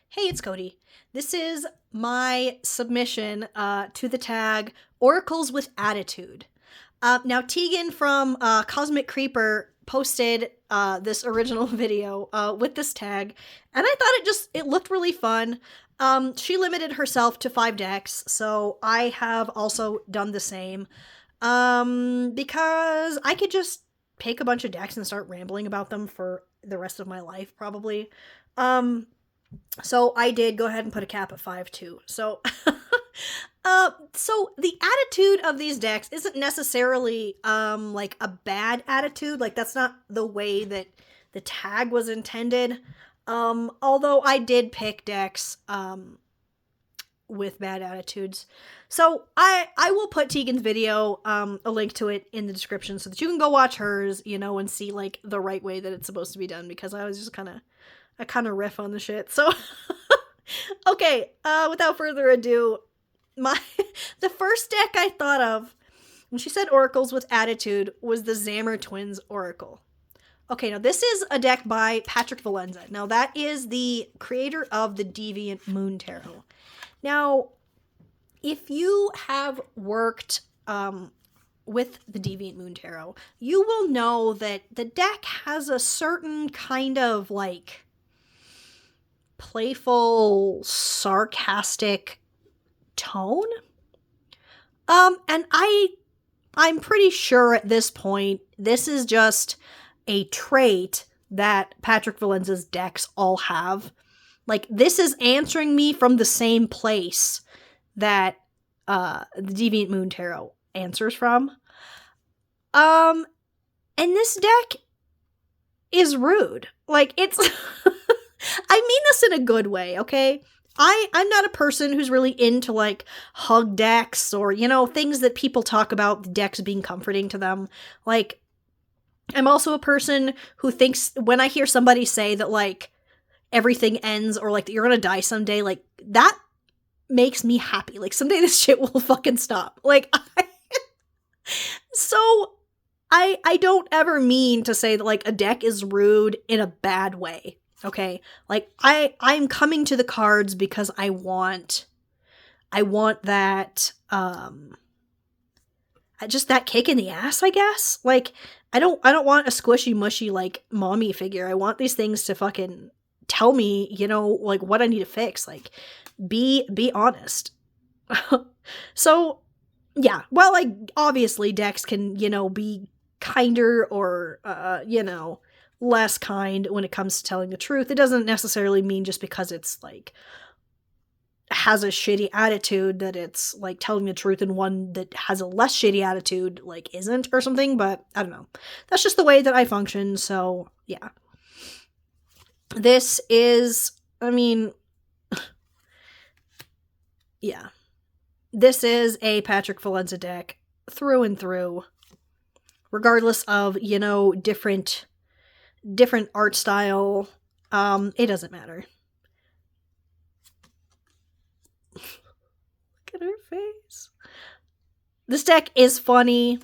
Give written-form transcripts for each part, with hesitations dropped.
Hey, it's Cody. This is my submission to the tag Oracles with Attitude. Now, Tegan from Cosmic Creeper posted this original video with this tag, and I thought it looked really fun. She limited herself to 5 decks, so I have also done the same. Because I could just pick a bunch of decks and start rambling about them for the rest of my life, probably. So I did go ahead and put a cap at 5 too. So, so the attitude of these decks isn't necessarily, like a bad attitude. Like that's not the way that the tag was intended. Although I did pick decks, with bad attitudes. So I will put Tegan's video, a link to it in the description so that you can go watch hers, and see like the right way that it's supposed to be done, because I was just I kind of riff on the shit. So, okay, without further ado, the first deck I thought of when she said Oracles with Attitude was the Zamer Twins Oracle. Okay, now this is a deck by Patrick Valenza. Now that is the creator of the Deviant Moon Tarot. Now, if you have worked with the Deviant Moon Tarot, you will know that the deck has a certain kind of like playful, sarcastic tone. And I'm pretty sure at this point, this is just a trait that Patrick Valenza's decks all have. Like, this is answering me from the same place that the Deviant Moon Tarot answers from. And this deck is rude. Like, it's... I mean this in a good way, okay? I'm not a person who's really into, like, hug decks or, things that people talk about the decks being comforting to them. Like, I'm also a person who thinks when I hear somebody say that, like, everything ends or, like, that you're gonna die someday, like, that makes me happy. Like, someday this shit will fucking stop. Like, So, I don't ever mean to say that, like, a deck is rude in a bad way. Okay, like I'm coming to the cards because I want that, just that kick in the ass, I guess. Like, I don't want a squishy mushy, like, mommy figure. I want these things to fucking tell me, like, what I need to fix. Like, be honest. So, yeah, well, like, obviously decks can, be kinder or, less kind when it comes to telling the truth. It doesn't necessarily mean just because it's, like, has a shitty attitude that it's, like, telling the truth, and one that has a less shitty attitude, like, isn't, or something, but I don't know. That's just the way that I function, so, yeah. This is, I mean, yeah. This is a Patrick Valenza deck through and through, regardless of, different art style. It doesn't matter. Look at her face. This deck is funny.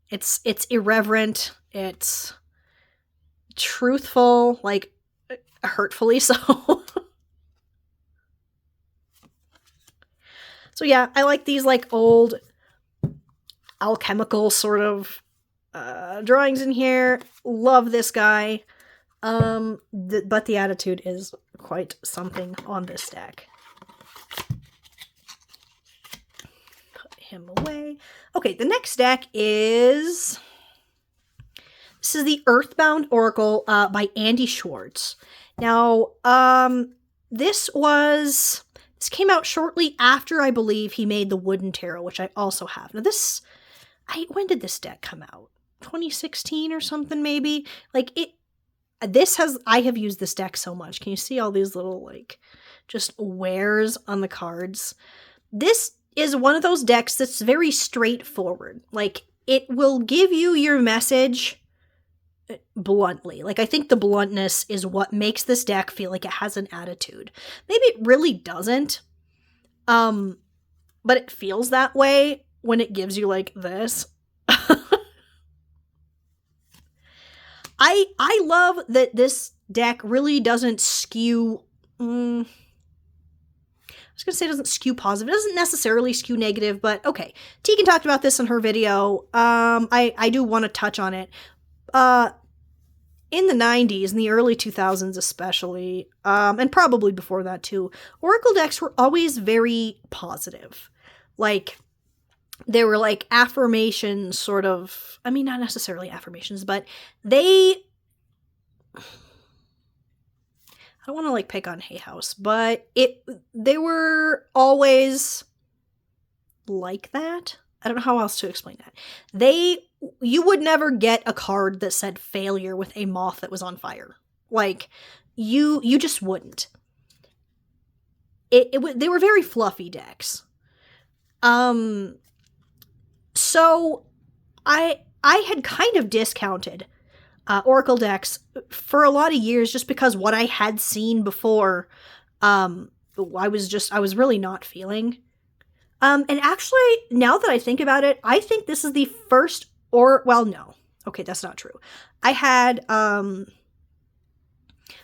It's irreverent. It's truthful, like, hurtfully so. So yeah, I like these, like, old alchemical sort of drawings in here. Love this guy. But the attitude is quite something on this deck. Put him away. Okay, the next deck is... This is the Earthbound Oracle by Andy Schwartz. Now, this came out shortly after, I believe, he made the Wooden Tarot, which I also have. Now when did this deck come out? 2016 or something, maybe? Like, I have used this deck so much. Can you see all these little, like, just wears on the cards? This is one of those decks that's very straightforward. Like, it will give you your message bluntly. Like, I think the bluntness is what makes this deck feel like it has an attitude. Maybe it really doesn't. But it feels that way when it gives you, like, this. I love that this deck really doesn't skew I was going to say it doesn't skew positive. It doesn't necessarily skew negative, but okay. Tegan talked about this in her video. I do want to touch on it. In the 90s, in the early 2000s especially, and probably before that too, Oracle decks were always very positive. Like, they were like affirmations, sort of. I mean, not necessarily affirmations, but they... I don't want to like pick on Hay House, but they were always like that. I don't know how else to explain that. You would never get a card that said failure with a moth that was on fire. Like, you just wouldn't. They were very fluffy decks. So I had kind of discounted Oracle decks for a lot of years just because what I had seen before, I was really not feeling. And actually, now that I think about it, I think this is the first no. Okay, that's not true. I had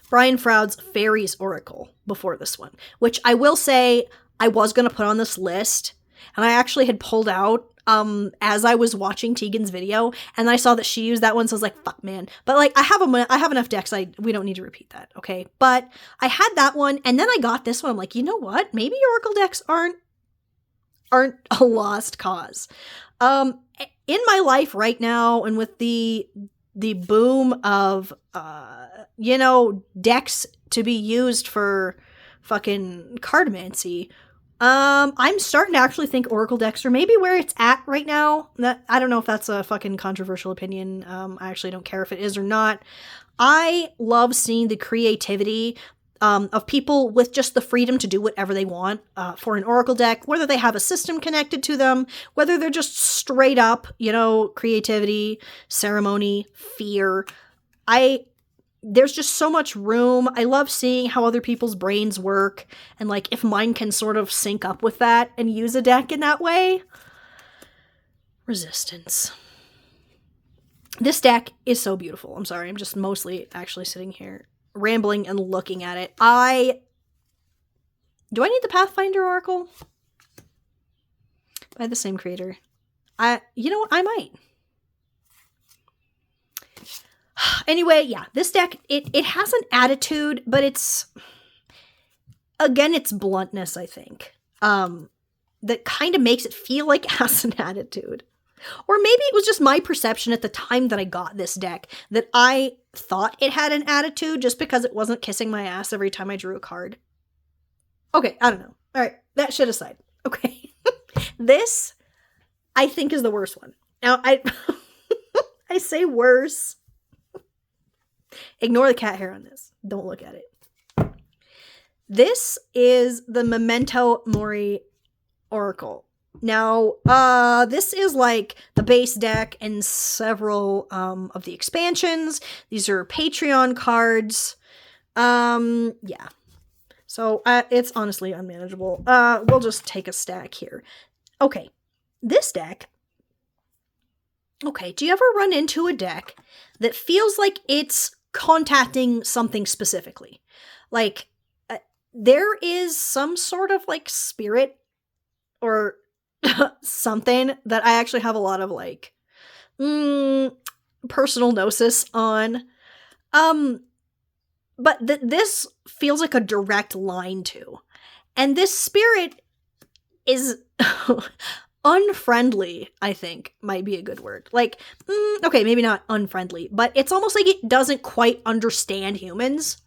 Brian Froud's Fairies Oracle before this one, which I will say I was going to put on this list, and I actually had pulled out as I was watching Tegan's video, and I saw that she used that one, so I was like, fuck, man. But like, I have enough decks, we don't need to repeat that, okay? But I had that one, and then I got this one. I'm like, you know what? Maybe Oracle decks aren't a lost cause. In my life right now, and with the boom of decks to be used for fucking cardmancy, I'm starting to actually think Oracle decks are maybe where it's at right now. I don't know if that's a fucking controversial opinion. I actually don't care if it is or not. I love seeing the creativity of people with just the freedom to do whatever they want for an Oracle deck, whether they have a system connected to them, whether they're just straight up, creativity, ceremony, fear. There's just so much room. I love seeing how other people's brains work, and like if mine can sort of sync up with that and use a deck in that way. Resistance. This deck is so beautiful. I'm sorry, I'm just mostly actually sitting here rambling and looking at it. Do I need the Pathfinder Oracle? By the same creator. You know what? I might. Anyway, yeah, this deck, it has an attitude, but it's bluntness, I think, that kind of makes it feel like it has an attitude. Or maybe it was just my perception at the time that I got this deck, that I thought it had an attitude just because it wasn't kissing my ass every time I drew a card. Okay, I don't know. All right, that shit aside. Okay. This, I think, is the worst one. Now, I say worse. Ignore the cat hair on this. Don't look at it. This is the Memento Mori Oracle. Now, this is like the base deck and several of the expansions. These are Patreon cards. Yeah. So it's honestly unmanageable. We'll just take a stack here. Okay, this deck. Okay, do you ever run into a deck that feels like it's contacting something specifically? Like, there is some sort of like spirit or something that I actually have a lot of like personal gnosis on. But this feels like a direct line to. And this spirit is unfriendly, I think, might be a good word. Like, okay, maybe not unfriendly, but it's almost like it doesn't quite understand humans,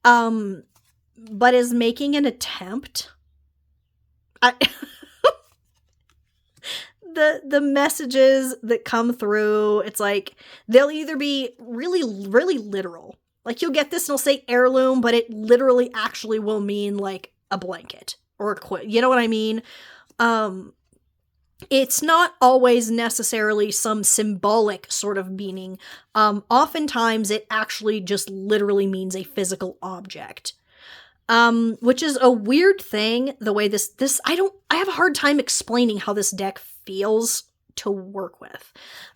but is making an attempt. The messages that come through, it's like, they'll either be really, really literal. Like, you'll get this and it'll say heirloom, but it literally actually will mean, like, a blanket or a quilt. You know what I mean? It's not always necessarily some symbolic sort of meaning. Oftentimes, it actually just literally means a physical object. Which is a weird thing, the way this I have a hard time explaining how this deck feels to work with.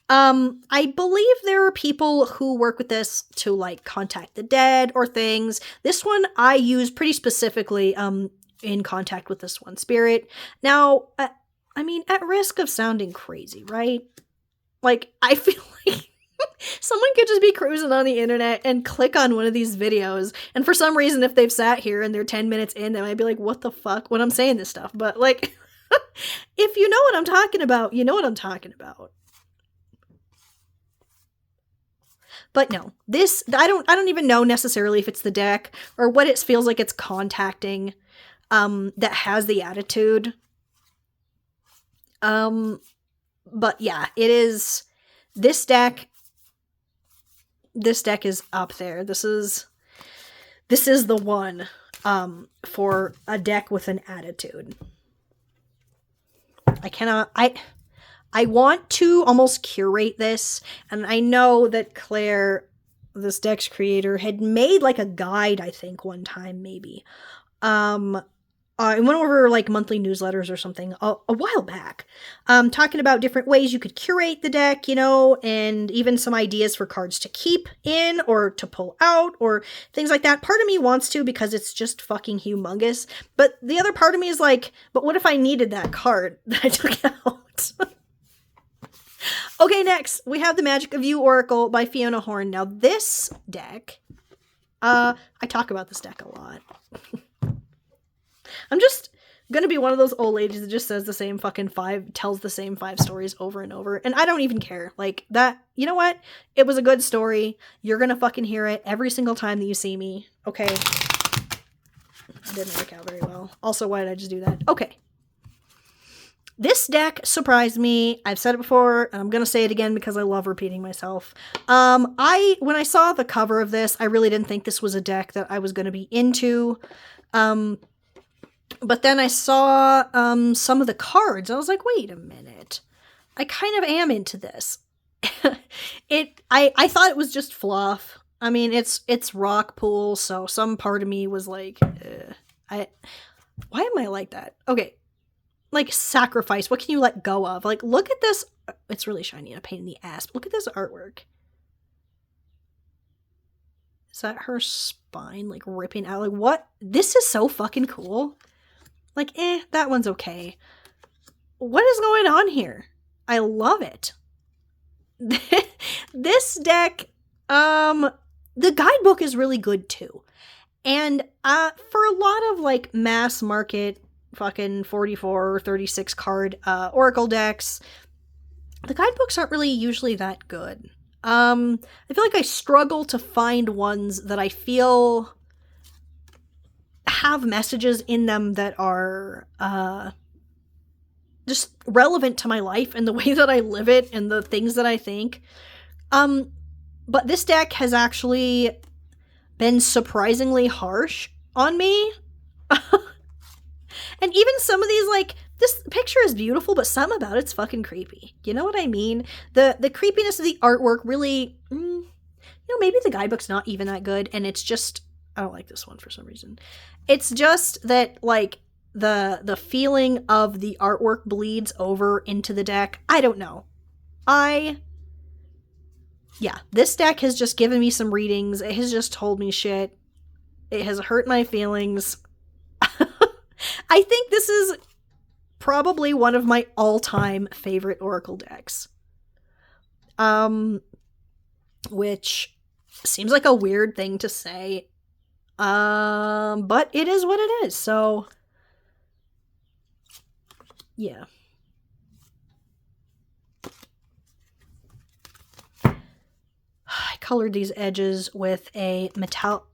I believe there are people who work with this to like contact the dead or things. This one I use pretty specifically in contact with this one spirit. Now, I mean, at risk of sounding crazy, right? Like, I feel like someone could just be cruising on the internet and click on one of these videos, and for some reason, if they've sat here and they're 10 minutes in, they might be like, what the fuck when I'm saying this stuff? But like, if you know what I'm talking about, you know what I'm talking about. But no, this, I don't even know necessarily if it's the deck or what it feels like it's contacting that has the attitude. But yeah, it is, this deck is up there. This is the one for a deck with an attitude. I want to almost curate this, and I know that Claire, this deck's creator, had made like a guide, I think, one time maybe. In one of her like monthly newsletters or something a while back, talking about different ways you could curate the deck, you know, and even some ideas for cards to keep in or to pull out or things like that. Part of me wants to because it's just fucking humongous, but the other part of me is like, but what if I needed that card that I took out? Okay, next we have the Magic of You Oracle by Fiona Horn. Now this deck, I talk about this deck a lot. I'm just gonna be one of those old ladies that just says the same fucking tells the same 5 stories over and over, and I don't even care. Like, that, you know what? It was a good story. You're gonna fucking hear it every single time that you see me. Okay. That didn't work out very well. Also, why did I just do that? Okay. This deck surprised me. I've said it before, and I'm gonna say it again because I love repeating myself. When I saw the cover of this, I really didn't think this was a deck that I was gonna be into. But then I saw some of the cards. I was like, wait a minute. I kind of am into this. I thought it was just fluff. I mean, it's rock pool, so some part of me was like, why am I like that? Okay. Like, sacrifice. What can you let go of? Like, look at this. It's really shiny and a pain in the ass. But look at this artwork. Is that her spine, like, ripping out? Like, what? This is so fucking cool. Like, that one's okay. What is going on here? I love it. This deck, the guidebook is really good too. And for a lot of like mass market fucking 44 or 36 card Oracle decks, the guidebooks aren't really usually that good. I feel like I struggle to find ones that I feel have messages in them that are just relevant to my life and the way that I live it and the things that I think. But this deck has actually been surprisingly harsh on me. And even some of these, like, this picture is beautiful, but something about it's fucking creepy. You know what I mean? The creepiness of the artwork really, maybe the guidebook's not even that good, and it's just, I don't like this one for some reason. It's just that, like, the feeling of the artwork bleeds over into the deck. I don't know. This deck has just given me some readings. It has just told me shit. It has hurt my feelings. I think this is probably one of my all-time favorite Oracle decks. Which seems like a weird thing to say. But it is what it is, so yeah. I colored these edges with a metallic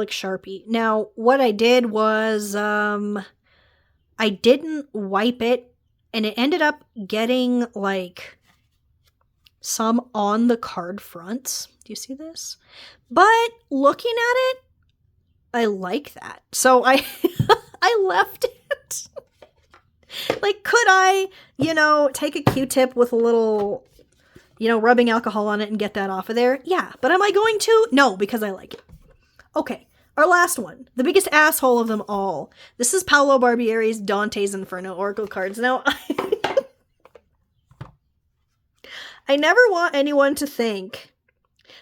Sharpie. Now, what I did was, I didn't wipe it, and it ended up getting, like, some on the card fronts. Do you see this? But looking at it, I like that. So I left it. Like, could I, take a Q-tip with a little, rubbing alcohol on it and get that off of there? Yeah. But am I going to? No, because I like it. Okay. Our last one, the biggest asshole of them all. This is Paolo Barbieri's Dantes Inferno Oracle cards. Now, I never want anyone to think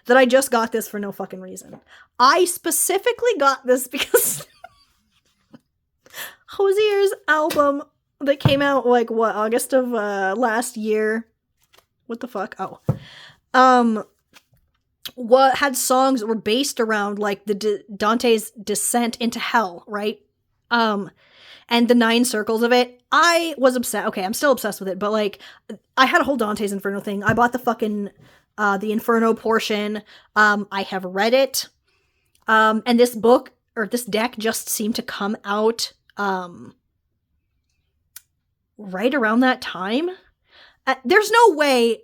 that I just got this for no fucking reason. I specifically got this because Hozier's album that came out, like, what, August of last year? What the fuck? Oh. What had songs that were based around, like, the Dante's descent into hell, right? And the 9 circles of it. I was obsessed. Okay, I'm still obsessed with it, but, like, I had a whole Dante's Inferno thing. I bought the fucking, the Inferno portion. I have read it. And this book, or this deck, just seemed to come out, right around that time. There's no way.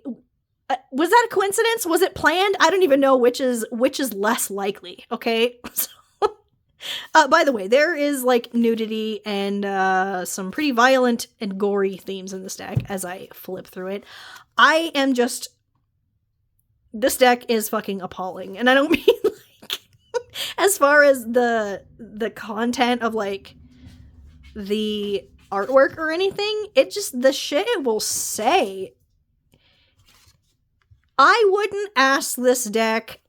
Was that a coincidence? Was it planned? I don't even know which is less likely. Okay. By the way, there is, like, nudity and some pretty violent and gory themes in this deck as I flip through it. This deck is fucking appalling, and I don't mean, like, as far as the content of, like, the artwork or anything. It just, the shit it will say. I wouldn't ask this deck,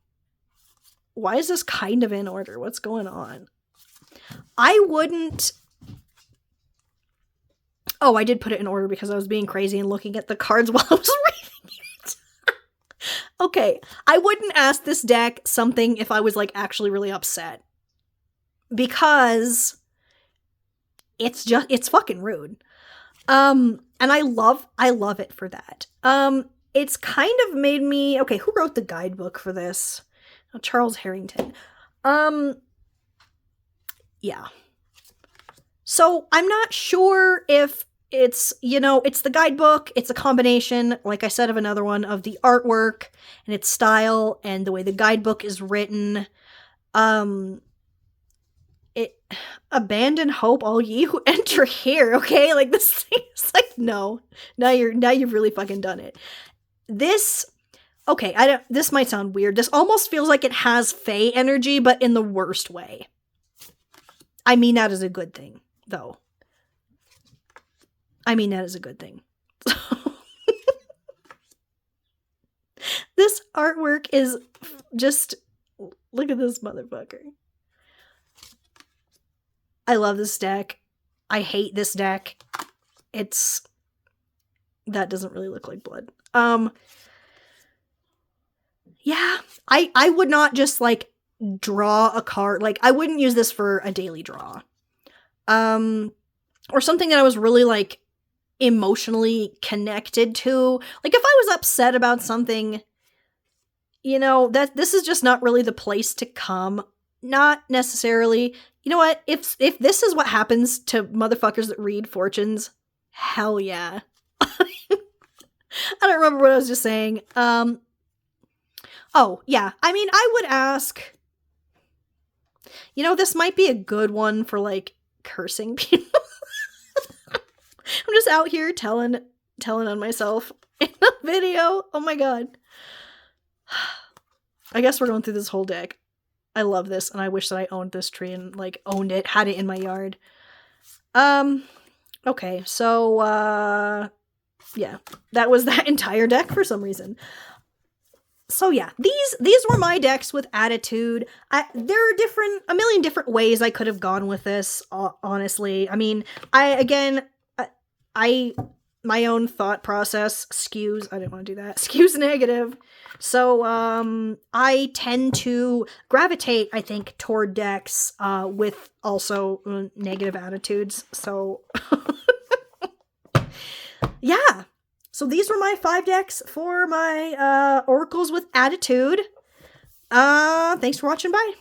why is this kind of in order? What's going on? I wouldn't... Oh, I did put it in order because I was being crazy and looking at the cards while I was reading it. Okay, I wouldn't ask this deck something if I was, like, actually really upset. Because it's fucking rude. And I love it for that. It's kind of made me... Okay, who wrote the guidebook for this? Oh, Charles Harrington. Yeah. So, I'm not sure if it's, you know, it's the guidebook, it's a combination, like I said, of another one, of the artwork, and its style, and the way the guidebook is written. Abandon hope, all ye who enter here, okay? Like, this thing is like, no. Now you've really fucking done it. This, okay, this might sound weird. This almost feels like it has Fae energy, but in the worst way. I mean that is a good thing, though. I mean that is a good thing. This artwork is just, look at this motherfucker. I love this deck. I hate this deck. That doesn't really look like blood. Yeah, I would not just, like, draw a card. Like, I wouldn't use this for a daily draw. Or something that I was really, like, emotionally connected to. Like, if I was upset about something, you know, this is just not really the place to come. Not necessarily. You know what? If this is what happens to motherfuckers that read fortunes, hell yeah. I don't remember what I was just saying. Oh, yeah. I mean, I would ask... You know, this might be a good one for, like, cursing people. I'm just out here telling on myself in a video. Oh my god. I guess we're going through this whole deck. I love this, and I wish that I owned this tree and, like, owned it, had it in my yard. Okay, so, yeah. That was that entire deck for some reason. So yeah, these were my decks with attitude. There are a million different ways I could have gone with this, honestly. I mean, my own thought process skews, I didn't want to do that, skews negative. So, I tend to gravitate, I think, toward decks, with also negative attitudes. So, yeah. So these were my 5 decks for my, Oracles with attitude. Thanks for watching, bye.